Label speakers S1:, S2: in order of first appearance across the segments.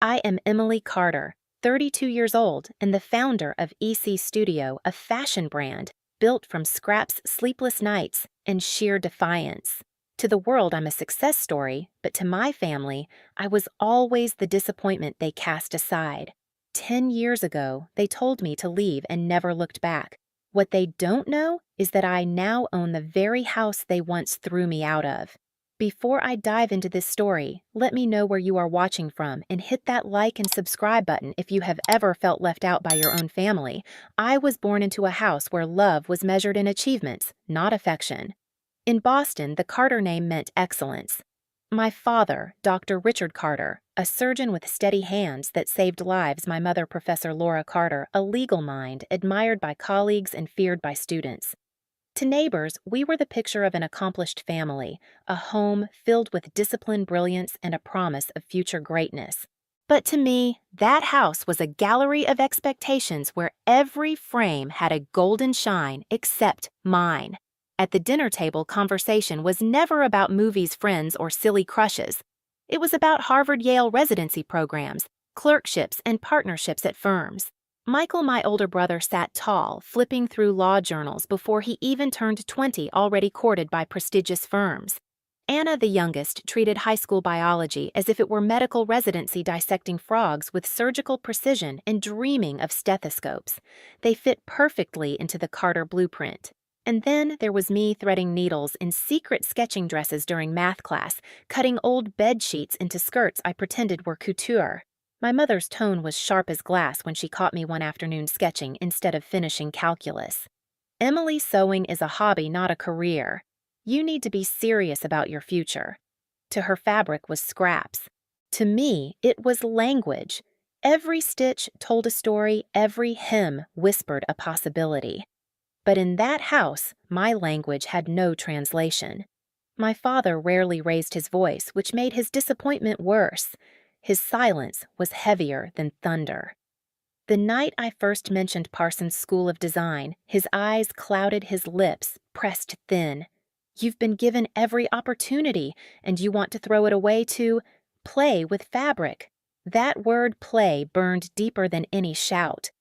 S1: I am Emily Carter, 32 years old and the founder of EC Studio, a fashion brand built from scraps, sleepless nights, and sheer defiance. To the world, I'm a success story, but to my family, I was always the disappointment they cast aside. 10 years ago, they told me to leave and never looked back. What they don't know is that I now own the very house they once threw me out of. Before I dive into this story, let me know where you are watching from and hit that like and subscribe button if you have ever felt left out by your own family. I was born into a house where love was measured in achievements, not affection. In Boston, the Carter name meant excellence. My father, Dr. Richard Carter, a surgeon with steady hands that saved lives, my mother, Professor Laura Carter, a legal mind admired by colleagues and feared by students. To neighbors, we were the picture of an accomplished family, a home filled with discipline, brilliance, and a promise of future greatness. But to me, that house was a gallery of expectations where every frame had a golden shine except mine. At the dinner table, conversation was never about movies, friends, or silly crushes. It was about Harvard-Yale residency programs, clerkships, and partnerships at firms. Michael, my older brother, sat tall, flipping through law journals before he even turned 20, already courted by prestigious firms. Anna, the youngest, treated high school biology as if it were medical residency, dissecting frogs with surgical precision and dreaming of stethoscopes. They fit perfectly into the Carter blueprint. And then there was me threading needles in secret sketching dresses during math class, cutting old bed sheets into skirts I pretended were couture. My mother's tone was sharp as glass when she caught me one afternoon sketching instead of finishing calculus. Emily, sewing is a hobby, not a career. You need to be serious about your future. To her, fabric was scraps. To me, it was language. Every stitch told a story, every hem whispered a possibility. But in that house, my language had no translation. My father rarely raised his voice, which made his disappointment worse. His silence was heavier than thunder. The night I first mentioned Parsons School of Design, his eyes clouded, his lips pressed thin. You've been given every opportunity, and you want to throw it away to play with fabric. That word play burned deeper than any shout.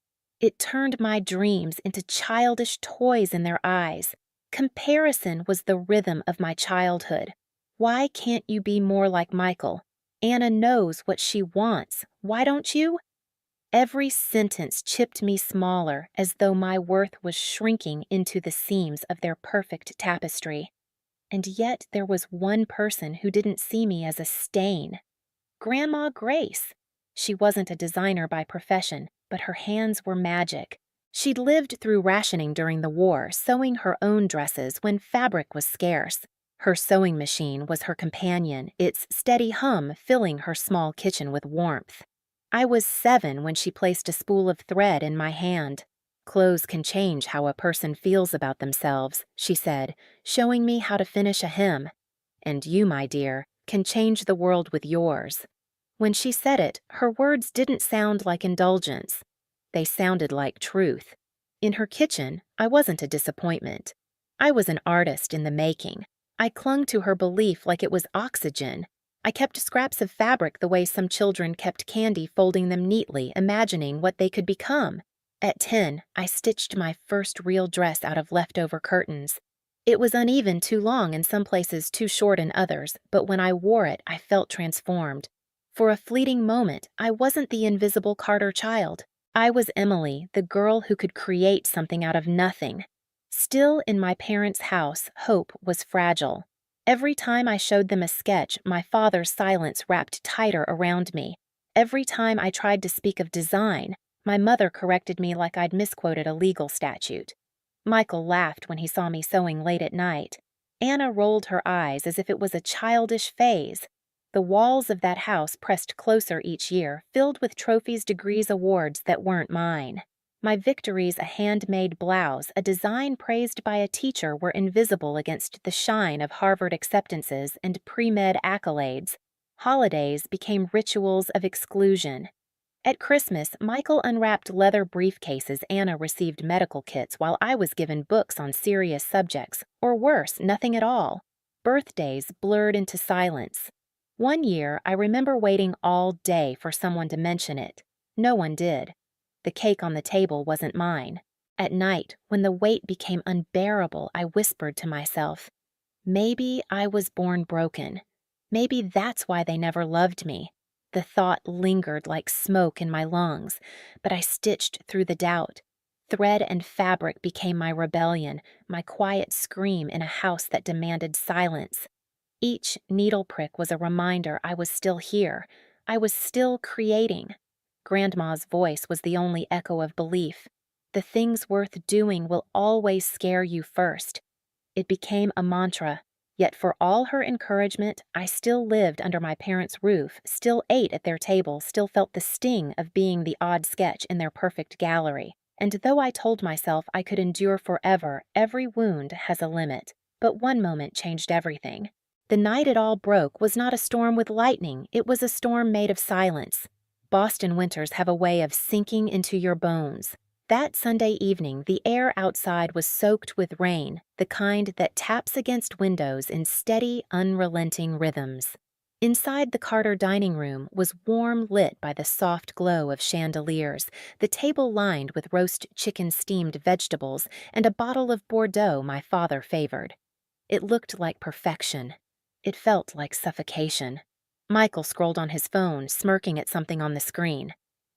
S1: It turned my dreams into childish toys in their eyes. Comparison was the rhythm of my childhood. Why can't you be more like Michael? Anna knows what she wants. Why don't you? Every sentence chipped me smaller, as though my worth was shrinking into the seams of their perfect tapestry. And yet there was one person who didn't see me as a stain. Grandma Grace. She wasn't a designer by profession, but her hands were magic. She'd lived through rationing during the war, sewing her own dresses when fabric was scarce. Her sewing machine was her companion, its steady hum filling her small kitchen with warmth. I was 7 when she placed a spool of thread in my hand. Clothes can change how a person feels about themselves, she said, showing me how to finish a hem. And you, my dear, can change the world with yours. When she said it, her words didn't sound like indulgence. They sounded like truth. In her kitchen, I wasn't a disappointment. I was an artist in the making. I clung to her belief like it was oxygen. I kept scraps of fabric the way some children kept candy, folding them neatly, imagining what they could become. At 10, I stitched my first real dress out of leftover curtains. It was uneven, too long in some places, too short in others, but when I wore it, I felt transformed. For a fleeting moment, I wasn't the invisible Carter child. I was Emily, the girl who could create something out of nothing. Still, in my parents' house, hope was fragile. Every time I showed them a sketch, my father's silence wrapped tighter around me. Every time I tried to speak of design, my mother corrected me like I'd misquoted a legal statute. Michael laughed when he saw me sewing late at night. Anna rolled her eyes as if it was a childish phase. The walls of that house pressed closer each year, filled with trophies, degrees, awards that weren't mine. My victories, a handmade blouse, a design praised by a teacher, were invisible against the shine of Harvard acceptances and pre-med accolades. Holidays became rituals of exclusion. At Christmas, Michael unwrapped leather briefcases, Anna received medical kits, while I was given books on serious subjects, or worse, nothing at all. Birthdays blurred into silence. One year, I remember waiting all day for someone to mention it. No one did. The cake on the table wasn't mine. At night, when the weight became unbearable, I whispered to myself, maybe I was born broken. Maybe that's why they never loved me. The thought lingered like smoke in my lungs, but I stitched through the doubt. Thread and fabric became my rebellion, my quiet scream in a house that demanded silence. Each needle prick was a reminder I was still here. I was still creating. Grandma's voice was the only echo of belief. The things worth doing will always scare you first. It became a mantra, yet for all her encouragement, I still lived under my parents' roof, still ate at their table, still felt the sting of being the odd sketch in their perfect gallery. And though I told myself I could endure forever, every wound has a limit. But one moment changed everything. The night it all broke was not a storm with lightning, it was a storm made of silence. Boston winters have a way of sinking into your bones. That Sunday evening, the air outside was soaked with rain, the kind that taps against windows in steady, unrelenting rhythms. Inside the Carter dining room was warm lit by the soft glow of chandeliers, the table lined with roast chicken steamed vegetables, and a bottle of Bordeaux my father favored. It looked like perfection. It felt like suffocation. Michael scrolled on his phone, smirking at something on the screen.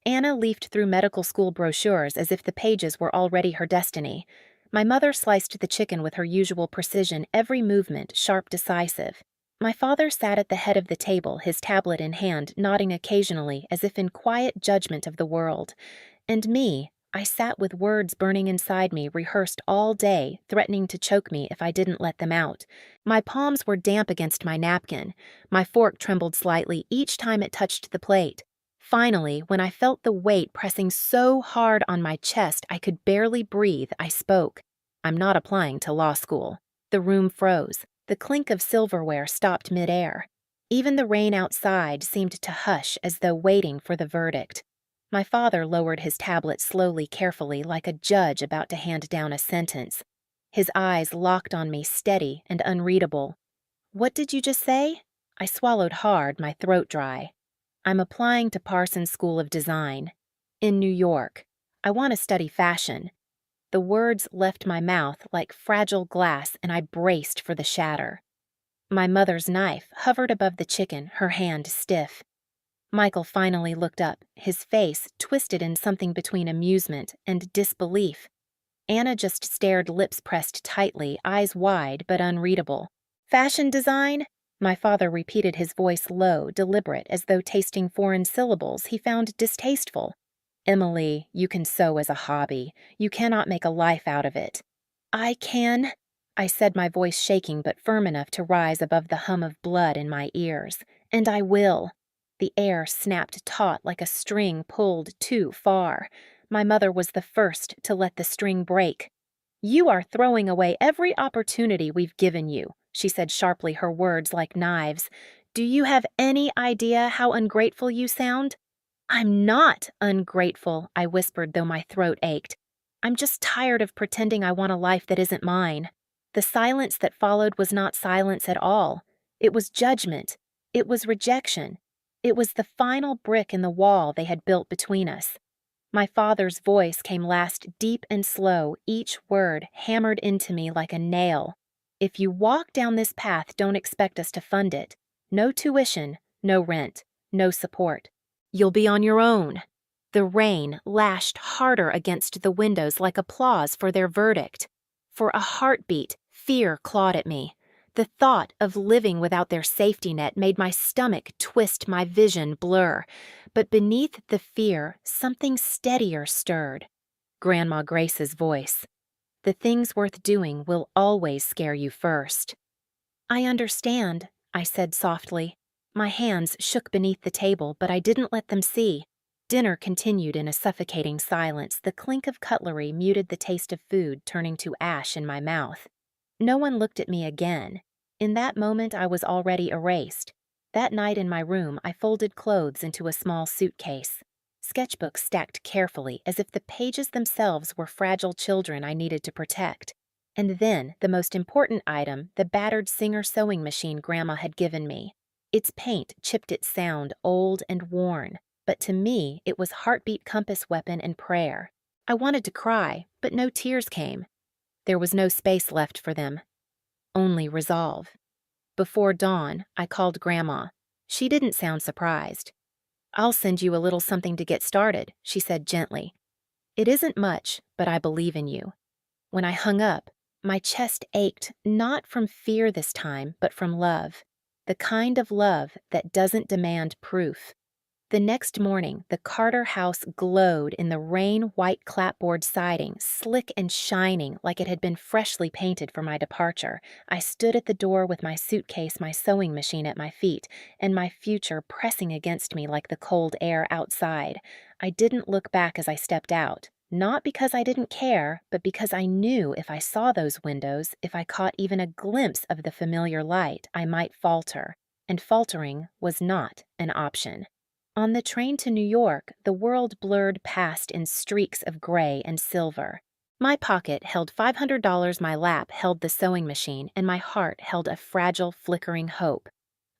S1: Anna leafed through medical school brochures as if the pages were already her destiny. My mother sliced the chicken with her usual precision, every movement sharp, decisive. My father sat at the head of the table, his tablet in hand, nodding occasionally as if in quiet judgment of the world. And me, I sat with words burning inside me, rehearsed all day, threatening to choke me if I didn't let them out. My palms were damp against my napkin. My fork trembled slightly each time it touched the plate. Finally, when I felt the weight pressing so hard on my chest I could barely breathe, I spoke. I'm not applying to law school. The room froze. The clink of silverware stopped midair. Even the rain outside seemed to hush as though waiting for the verdict. My father lowered his tablet slowly, carefully, like a judge about to hand down a sentence. His eyes locked on me, steady and unreadable. What did you just say? I swallowed hard, my throat dry. I'm applying to Parsons School of Design. In New York. I want to study fashion. The words left my mouth like fragile glass, and I braced for the shatter. My mother's knife hovered above the chicken, her hand stiff. Michael finally looked up, his face twisted in something between amusement and disbelief. Anna just stared, lips pressed tightly, eyes wide but unreadable. Fashion design? My father repeated, his voice low, deliberate, as though tasting foreign syllables he found distasteful. Emily, you can sew as a hobby. You cannot make a life out of it. I can, I said, my voice shaking but firm enough to rise above the hum of blood in my ears. And I will. The air snapped taut like a string pulled too far. My mother was the first to let the string break. You are throwing away every opportunity we've given you, she said sharply, her words like knives. Do you have any idea how ungrateful you sound? I'm not ungrateful, I whispered, though my throat ached. I'm just tired of pretending I want a life that isn't mine. The silence that followed was not silence at all. It was judgment. It was rejection. It was the final brick in the wall they had built between us. My father's voice came last, deep and slow, each word hammered into me like a nail. If you walk down this path, don't expect us to fund it. No tuition, no rent, no support. You'll be on your own. The rain lashed harder against the windows like applause for their verdict. For a heartbeat, fear clawed at me. The thought of living without their safety net made my stomach twist, my vision blur. But beneath the fear, something steadier stirred. Grandma Grace's voice. The things worth doing will always scare you first. I understand, I said softly. My hands shook beneath the table, but I didn't let them see. Dinner continued in a suffocating silence. The clink of cutlery muted the taste of food, turning to ash in my mouth. No one looked at me again. In that moment, I was already erased. That night in my room, I folded clothes into a small suitcase. Sketchbooks stacked carefully, as if the pages themselves were fragile children I needed to protect. And then, the most important item, the battered Singer sewing machine Grandma had given me. Its paint chipped its sound old and worn, but to me it was heartbeat compass weapon and prayer. I wanted to cry, but no tears came. There was no space left for them, only resolve. Before dawn, I called Grandma. She didn't sound surprised. "I'll send you a little something to get started," she said gently. "It isn't much, but I believe in you." When I hung up, my chest ached, not from fear this time, but from love. The kind of love that doesn't demand proof. The next morning, the Carter house glowed in the rain-white clapboard siding, slick and shining like it had been freshly painted for my departure. I stood at the door with my suitcase, my sewing machine at my feet, and my future pressing against me like the cold air outside. I didn't look back as I stepped out, not because I didn't care, but because I knew if I saw those windows, if I caught even a glimpse of the familiar light, I might falter, and faltering was not an option. On the train to New York, the world blurred past in streaks of gray and silver. My pocket held $500, my lap held the sewing machine, and my heart held a fragile, flickering hope.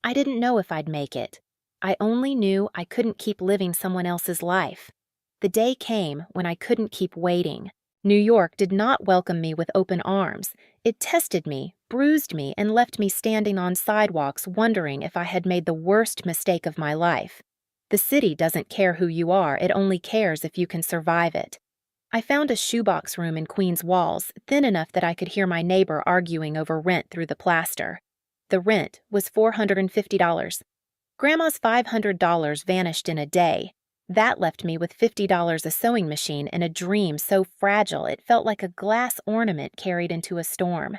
S1: I didn't know if I'd make it. I only knew I couldn't keep living someone else's life. The day came when I couldn't keep waiting. New York did not welcome me with open arms. It tested me, bruised me, and left me standing on sidewalks wondering if I had made the worst mistake of my life. The city doesn't care who you are, it only cares if you can survive it. I found a shoebox room in Queens walls, thin enough that I could hear my neighbor arguing over rent through the plaster. The rent was $450. Grandma's $500 vanished in a day. That left me with $50, a sewing machine, and a dream so fragile it felt like a glass ornament carried into a storm.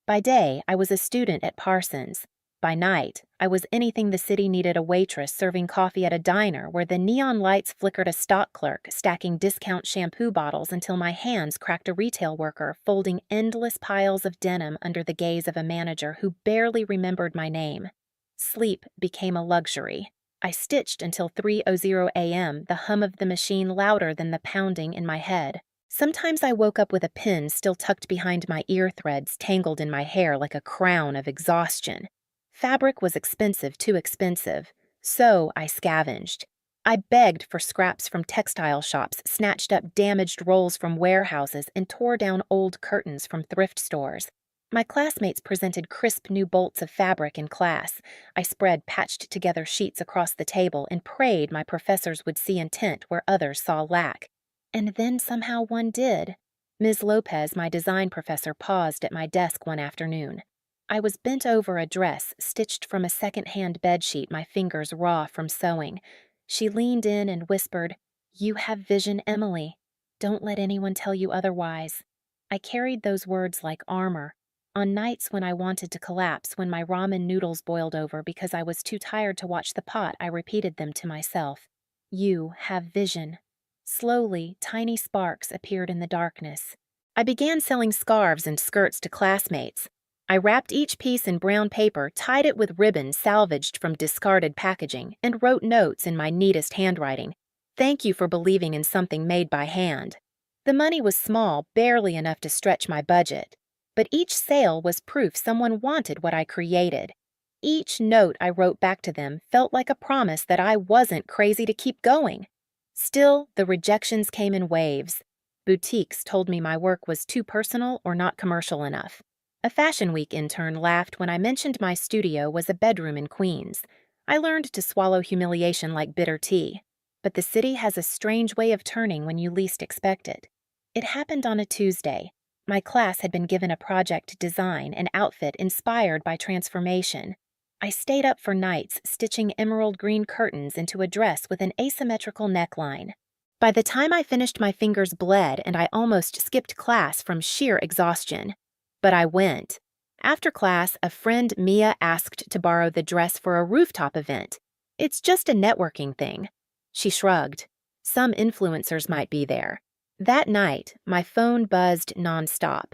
S1: By day, I was a student at Parsons. By night, I was anything the city needed: a waitress serving coffee at a diner where the neon lights flickered, a stock clerk stacking discount shampoo bottles until my hands cracked, a retail worker folding endless piles of denim under the gaze of a manager who barely remembered my name. Sleep became a luxury. I stitched until 3:00 a.m., the hum of the machine louder than the pounding in my head. Sometimes I woke up with a pin still tucked behind my ear threads, tangled in my hair like a crown of exhaustion. Fabric was expensive, too expensive, so I scavenged. I begged for scraps from textile shops, snatched up damaged rolls from warehouses, and tore down old curtains from thrift stores. My classmates presented crisp new bolts of fabric in class. I spread patched-together sheets across the table and prayed my professors would see intent where others saw lack. And then somehow one did. Ms. Lopez, my design professor, paused at my desk one afternoon. I was bent over a dress stitched from a second-hand bedsheet, my fingers raw from sewing. She leaned in and whispered, "You have vision, Emily. Don't let anyone tell you otherwise." I carried those words like armor. On nights when I wanted to collapse, when my ramen noodles boiled over because I was too tired to watch the pot, I repeated them to myself. You have vision. Slowly, tiny sparks appeared in the darkness. I began selling scarves and skirts to classmates. I wrapped each piece in brown paper, tied it with ribbon salvaged from discarded packaging, and wrote notes in my neatest handwriting. "Thank you for believing in something made by hand." The money was small, barely enough to stretch my budget. But each sale was proof someone wanted what I created. Each note I wrote back to them felt like a promise that I wasn't crazy to keep going. Still, the rejections came in waves. Boutiques told me my work was too personal or not commercial enough. A Fashion Week intern laughed when I mentioned my studio was a bedroom in Queens. I learned to swallow humiliation like bitter tea. But the city has a strange way of turning when you least expect it. It happened on a Tuesday. My class had been given a project to design an outfit inspired by transformation. I stayed up for nights stitching emerald green curtains into a dress with an asymmetrical neckline. By the time I finished, my fingers bled and I almost skipped class from sheer exhaustion. But I went. After class, a friend, Mia, asked to borrow the dress for a rooftop event. "It's just a networking thing." She shrugged. Some influencers might be there. That night, my phone buzzed nonstop.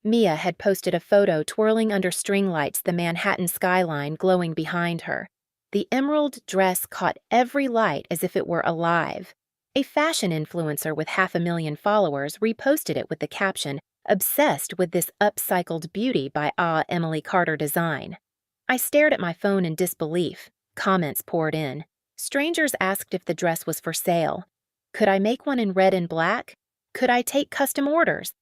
S1: Mia had posted a photo twirling under string lights, the Manhattan skyline glowing behind her. The emerald dress caught every light as if it were alive. A fashion influencer with 500,000 followers reposted it with the caption, "Obsessed with this upcycled beauty by Emily Carter Design." I stared at my phone in disbelief. Comments poured in. Strangers asked if the dress was for sale. Could I make one in red and black? Could I take custom orders?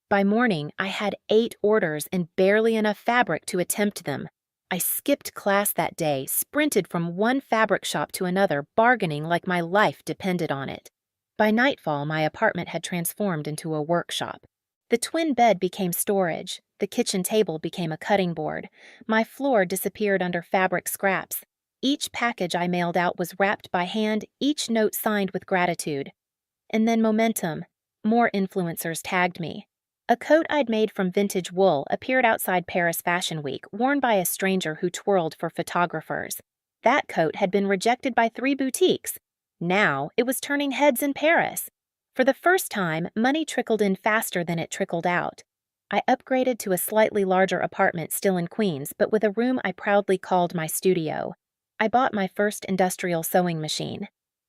S1: By morning, I had 8 orders and barely enough fabric to attempt them. I skipped class that day, sprinted from one fabric shop to another, bargaining like my life depended on it. By nightfall, my apartment had transformed into a workshop. The twin bed became storage. The kitchen table became a cutting board. My floor disappeared under fabric scraps. Each package I mailed out was wrapped by hand, each note signed with gratitude. And then momentum. More influencers tagged me. A coat I'd made from vintage wool appeared outside Paris Fashion Week, worn by a stranger who twirled for photographers. That coat had been rejected by 3 boutiques. Now it was turning heads in Paris. For the first time, money trickled in faster than it trickled out. I upgraded to a slightly larger apartment still in Queens, but with a room I proudly called my studio. I bought my first industrial sewing machine.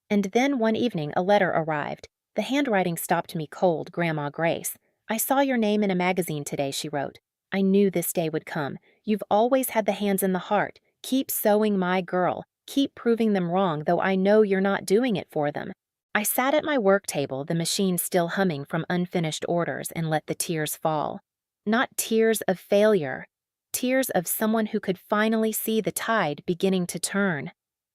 S1: And then one evening a letter arrived. The handwriting stopped me cold, Grandma Grace. I saw your name in a magazine today, she wrote. I knew this day would come. You've always had the hands and the heart. Keep sewing my girl. Keep proving them wrong, though I know you're not doing it for them. I sat at my work table, the machine still humming from unfinished orders, and let the tears fall. Not tears of failure. Tears of someone who could finally see the tide beginning to turn.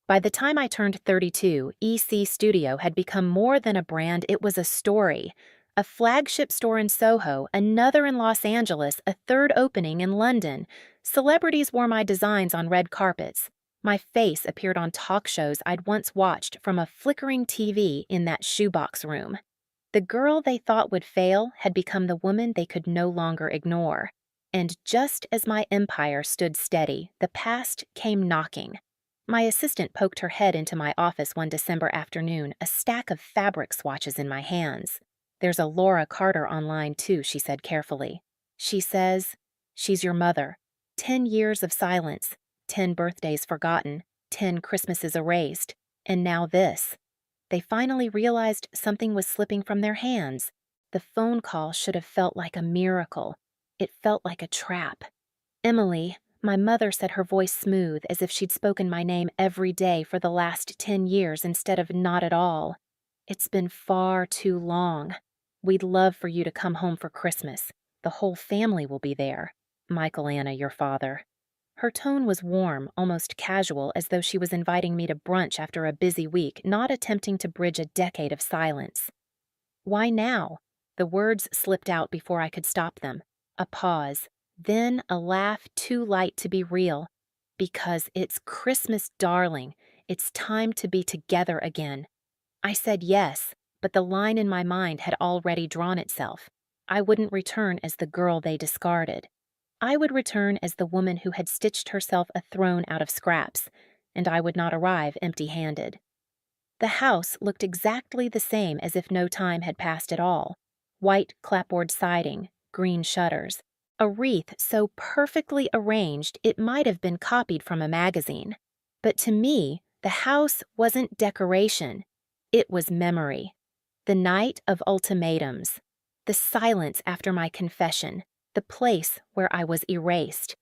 S1: By the time I turned 32, EC Studio had become more than a brand, it was a story. A flagship store in Soho, another in Los Angeles, a third opening in London. Celebrities wore my designs on red carpets. My face appeared on talk shows I'd once watched from a flickering TV in that shoebox room. The girl they thought would fail had become the woman they could no longer ignore. And just as my empire stood steady, the past came knocking. My assistant poked her head into my office one December afternoon, a stack of fabric swatches in my hands. There's a Laura Carter online too, she said carefully. She says, she's your mother. 10 years of silence, 10 birthdays forgotten, 10 Christmases erased, and now this. They finally realized something was slipping from their hands. The phone call should have felt like a miracle. It felt like a trap. Emily, my mother, said, her voice smooth, as if she'd spoken my name every day for the last 10 years instead of not at all. It's been far too long. We'd love for you to come home for Christmas. The whole family will be there. Michael Anna, your father. Her tone was warm, almost casual, as though she was inviting me to brunch after a busy week, not attempting to bridge a decade of silence. Why now? The words slipped out before I could stop them. A pause. Then a laugh too light to be real. Because it's Christmas, darling. It's time to be together again. I said yes, but the line in my mind had already drawn itself. I wouldn't return as the girl they discarded. I would return as the woman who had stitched herself a throne out of scraps, and I would not arrive empty-handed. The house looked exactly the same as if no time had passed at all. White clapboard siding, green shutters. A wreath so perfectly arranged it might have been copied from a magazine. But to me, the house wasn't decoration. It was memory. The night of ultimatums. The silence after my confession. The place where I was erased.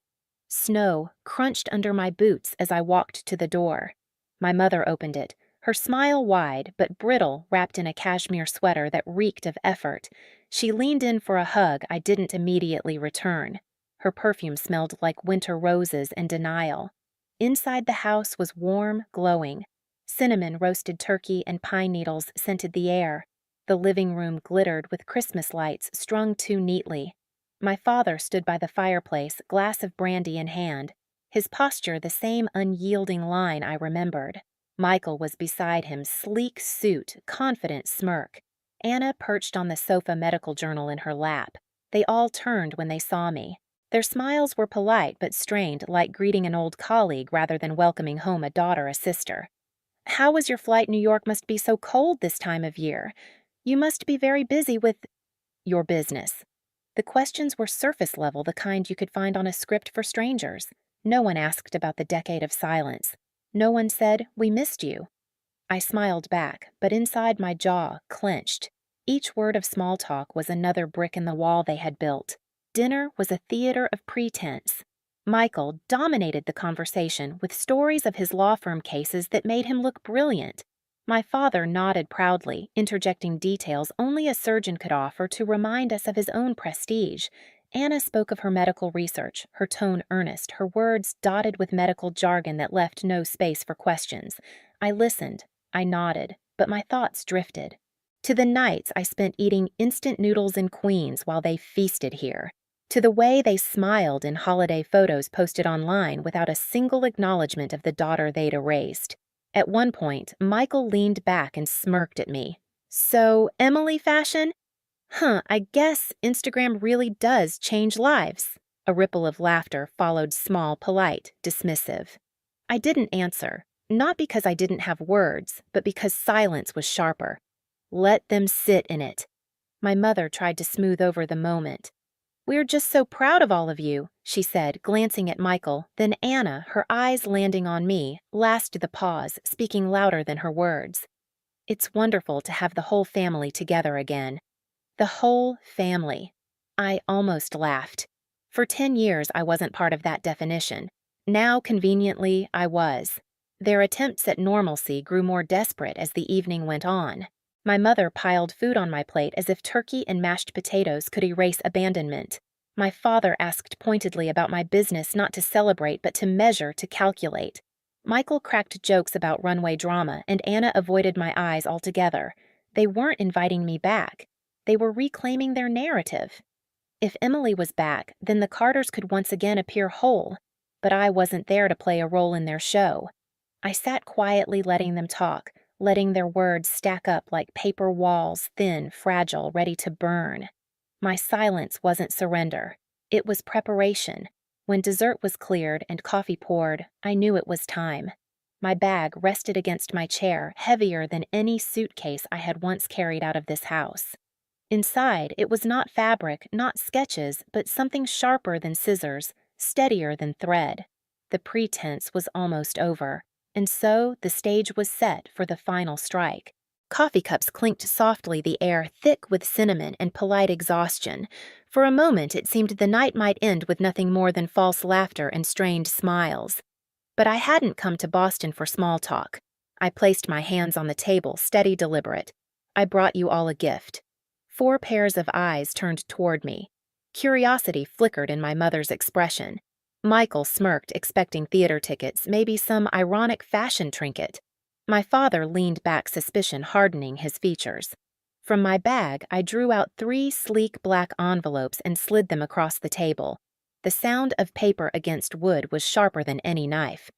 S1: Snow crunched under my boots as I walked to the door. My mother opened it, her smile wide but brittle, wrapped in a cashmere sweater that reeked of effort. She leaned in for a hug I didn't immediately return. Her perfume smelled like winter roses and denial. Inside the house was warm, glowing. Cinnamon roasted turkey and pine needles scented the air. The living room glittered with Christmas lights strung too neatly. My father stood by the fireplace, glass of brandy in hand. His posture the same unyielding line I remembered. Michael was beside him, sleek suit, confident smirk. Anna perched on the sofa, medical journal in her lap. They all turned when they saw me. Their smiles were polite but strained, like greeting an old colleague rather than welcoming home a daughter, a sister. How was your flight? New York must be so cold this time of year. You must be very busy with your business. The questions were surface level, the kind you could find on a script for strangers. No one asked about the decade of silence. No one said, "We missed you." I smiled back, but inside my jaw clenched. Each word of small talk was another brick in the wall they had built. Dinner was a theater of pretense. Michael dominated the conversation with stories of his law firm cases that made him look brilliant. My father nodded proudly, interjecting details only a surgeon could offer to remind us of his own prestige. Anna spoke of her medical research, her tone earnest, her words dotted with medical jargon that left no space for questions. I listened, I nodded, but my thoughts drifted. To the nights I spent eating instant noodles in Queens while they feasted here. To the way they smiled in holiday photos posted online without a single acknowledgement of the daughter they'd erased. At one point, Michael leaned back and smirked at me. "So, Emily fashion? I guess Instagram really does change lives." A ripple of laughter followed small, polite, dismissive. I didn't answer, not because I didn't have words, but because silence was sharper. Let them sit in it. My mother tried to smooth over the moment. "We're just so proud of all of you," she said, glancing at Michael. Then Anna, her eyes landing on me, lasted the pause, speaking louder than her words. "It's wonderful to have the whole family together again." The whole family. I almost laughed. For 10 years, I wasn't part of that definition. Now, conveniently, I was. Their attempts at normalcy grew more desperate as the evening went on. My mother piled food on my plate as if turkey and mashed potatoes could erase abandonment. My father asked pointedly about my business not to celebrate but to measure, to calculate. Michael cracked jokes about runway drama, and Anna avoided my eyes altogether. They weren't inviting me back. They were reclaiming their narrative. If Emily was back, then the Carters could once again appear whole, but I wasn't there to play a role in their show. I sat quietly letting them talk, letting their words stack up like paper walls, thin, fragile, ready to burn. My silence wasn't surrender. It was preparation. When dessert was cleared and coffee poured, I knew it was time. My bag rested against my chair, heavier than any suitcase I had once carried out of this house. Inside, it was not fabric, not sketches, but something sharper than scissors, steadier than thread. The pretense was almost over, and so the stage was set for the final strike. Coffee cups clinked softly, the air thick with cinnamon and polite exhaustion. For a moment, it seemed the night might end with nothing more than false laughter and strained smiles. But I hadn't come to Boston for small talk. I placed my hands on the table, steady, deliberate. "I brought you all a gift." 4 pairs of eyes turned toward me. Curiosity flickered in my mother's expression. Michael smirked, expecting theater tickets, maybe some ironic fashion trinket. My father leaned back, suspicion hardening his features. From my bag, I drew out 3 sleek black envelopes and slid them across the table. The sound of paper against wood was sharper than any knife.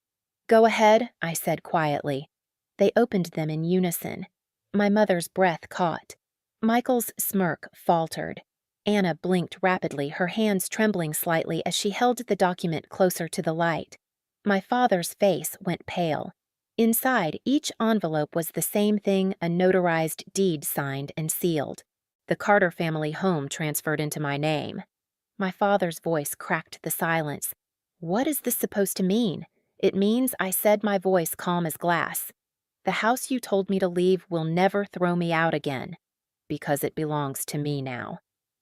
S1: "Go ahead," I said quietly. They opened them in unison. My mother's breath caught. Michael's smirk faltered. Anna blinked rapidly, her hands trembling slightly as she held the document closer to the light. My father's face went pale. Inside, each envelope was the same thing, a notarized deed signed and sealed. The Carter family home transferred into my name. My father's voice cracked the silence. "What is this supposed to mean?" "It means," I said, my voice calm as glass, "the house you told me to leave will never throw me out again. Because it belongs to me now."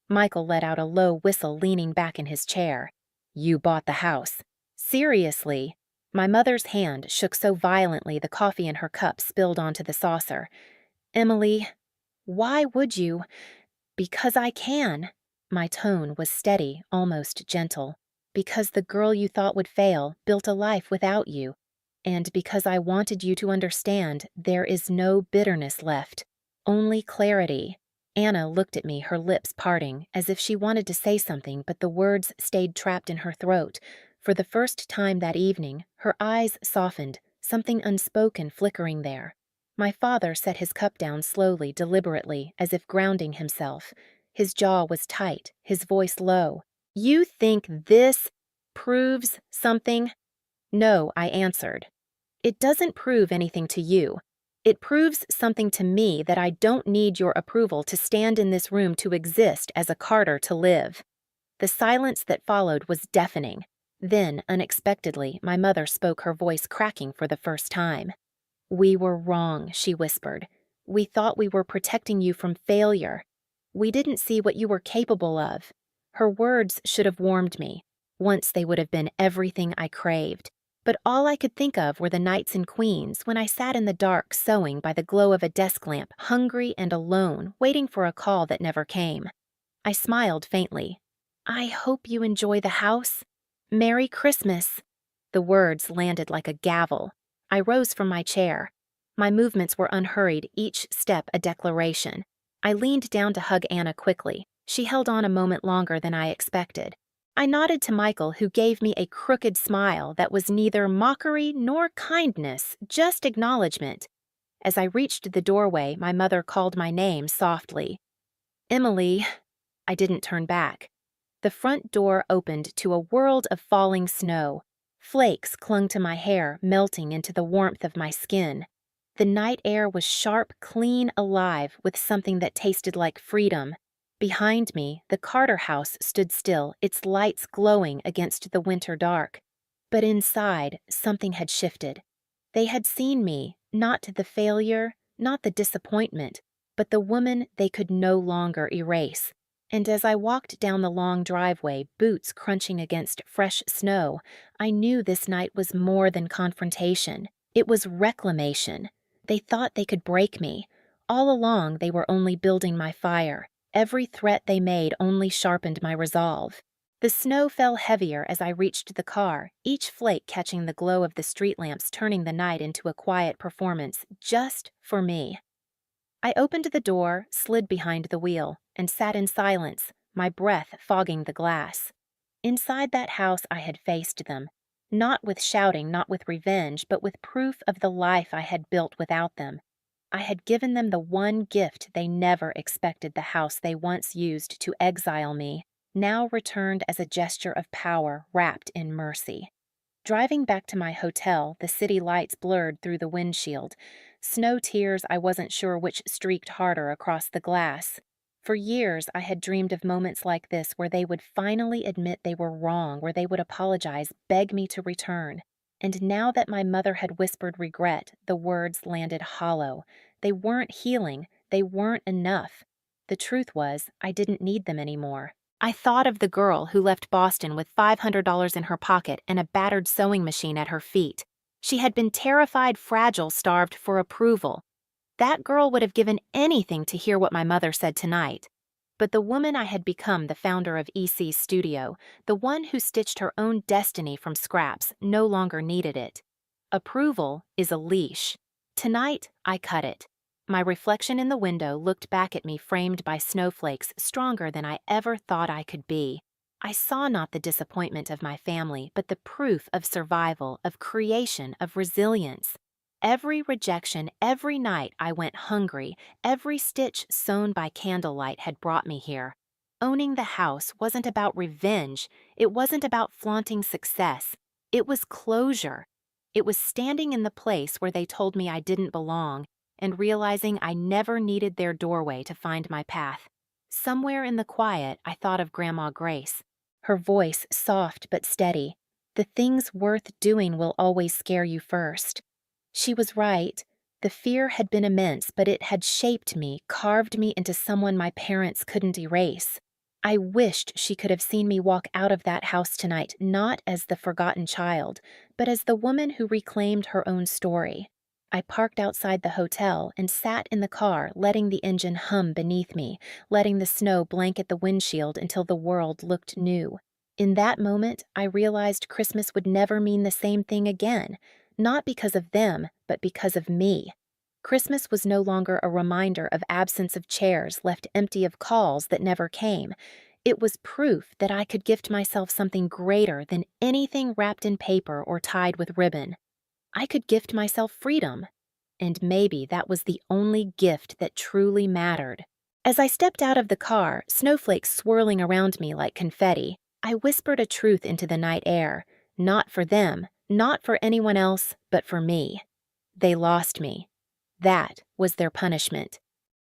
S1: Michael let out a low whistle, leaning back in his chair. "You bought the house." "Seriously?" My mother's hand shook so violently the coffee in her cup spilled onto the saucer. "Emily, why would you?" "Because I can." My tone was steady, almost gentle. "Because the girl you thought would fail built a life without you. And because I wanted you to understand there is no bitterness left. Only clarity." Anna looked at me, her lips parting, as if she wanted to say something, but the words stayed trapped in her throat. For the first time that evening, her eyes softened, something unspoken flickering there. My father set his cup down slowly, deliberately, as if grounding himself. His jaw was tight, his voice low. "You think this proves something?" "No," I answered. "It doesn't prove anything to you. It proves something to me that I don't need your approval to stand in this room, to exist as a Carter, to live." The silence that followed was deafening. Then, unexpectedly, my mother spoke, her voice cracking for the first time. "We were wrong," she whispered. "We thought we were protecting you from failure. We didn't see what you were capable of." Her words should have warmed me. Once they would have been everything I craved. But all I could think of were the nights in Queens when I sat in the dark sewing by the glow of a desk lamp, hungry and alone, waiting for a call that never came. I smiled faintly. "I hope you enjoy the house. Merry Christmas." The words landed like a gavel. I rose from my chair. My movements were unhurried, each step a declaration. I leaned down to hug Anna quickly. She held on a moment longer than I expected. I nodded to Michael, who gave me a crooked smile that was neither mockery nor kindness, just acknowledgement. As I reached the doorway, my mother called my name softly. "Emily." I didn't turn back. The front door opened to a world of falling snow. Flakes clung to my hair, melting into the warmth of my skin. The night air was sharp, clean, alive, with something that tasted like freedom. Behind me, the Carter house stood still, its lights glowing against the winter dark. But inside, something had shifted. They had seen me, not the failure, not the disappointment, but the woman they could no longer erase. And as I walked down the long driveway, boots crunching against fresh snow, I knew this night was more than confrontation. It was reclamation. They thought they could break me. All along, they were only building my fire. Every threat they made only sharpened my resolve. The snow fell heavier as I reached the car, each flake catching the glow of the street lamps, turning the night into a quiet performance just for me. I opened the door, slid behind the wheel, and sat in silence, my breath fogging the glass. Inside that house I had faced them, not with shouting, not with revenge, but with proof of the life I had built without them. I had given them the one gift they never expected the house they once used to exile me, now returned as a gesture of power wrapped in mercy. Driving back to my hotel, the city lights blurred through the windshield. Snow tears I wasn't sure which streaked harder across the glass. For years, I had dreamed of moments like this where they would finally admit they were wrong, where they would apologize, beg me to return. And now that my mother had whispered regret, the words landed hollow. They weren't healing. They weren't enough. The truth was, I didn't need them anymore. I thought of the girl who left Boston with $500 in her pocket and a battered sewing machine at her feet. She had been terrified, fragile, starved for approval. That girl would have given anything to hear what my mother said tonight. But the woman I had become, the founder of EC's studio, the one who stitched her own destiny from scraps, no longer needed it. Approval is a leash. Tonight, I cut it. My reflection in the window looked back at me, framed by snowflakes stronger than I ever thought I could be. I saw not the disappointment of my family, but the proof of survival, of creation, of resilience. Every rejection, every night I went hungry, every stitch sewn by candlelight had brought me here. Owning the house wasn't about revenge. It wasn't about flaunting success. It was closure. It was standing in the place where they told me I didn't belong, and realizing I never needed their doorway to find my path. Somewhere in the quiet, I thought of Grandma Grace. Her voice soft but steady. The things worth doing will always scare you first. She was right. The fear had been immense, but it had shaped me, carved me into someone my parents couldn't erase. I wished she could have seen me walk out of that house tonight, not as the forgotten child, but as the woman who reclaimed her own story. I parked outside the hotel and sat in the car, letting the engine hum beneath me, letting the snow blanket the windshield until the world looked new. In that moment, I realized Christmas would never mean the same thing again, not because of them, but because of me. Christmas was no longer a reminder of absence of chairs left empty of calls that never came. It was proof that I could gift myself something greater than anything wrapped in paper or tied with ribbon. I could gift myself freedom. And maybe that was the only gift that truly mattered. As I stepped out of the car, snowflakes swirling around me like confetti, I whispered a truth into the night air. Not for them, not for anyone else, but for me. They lost me. That was their punishment.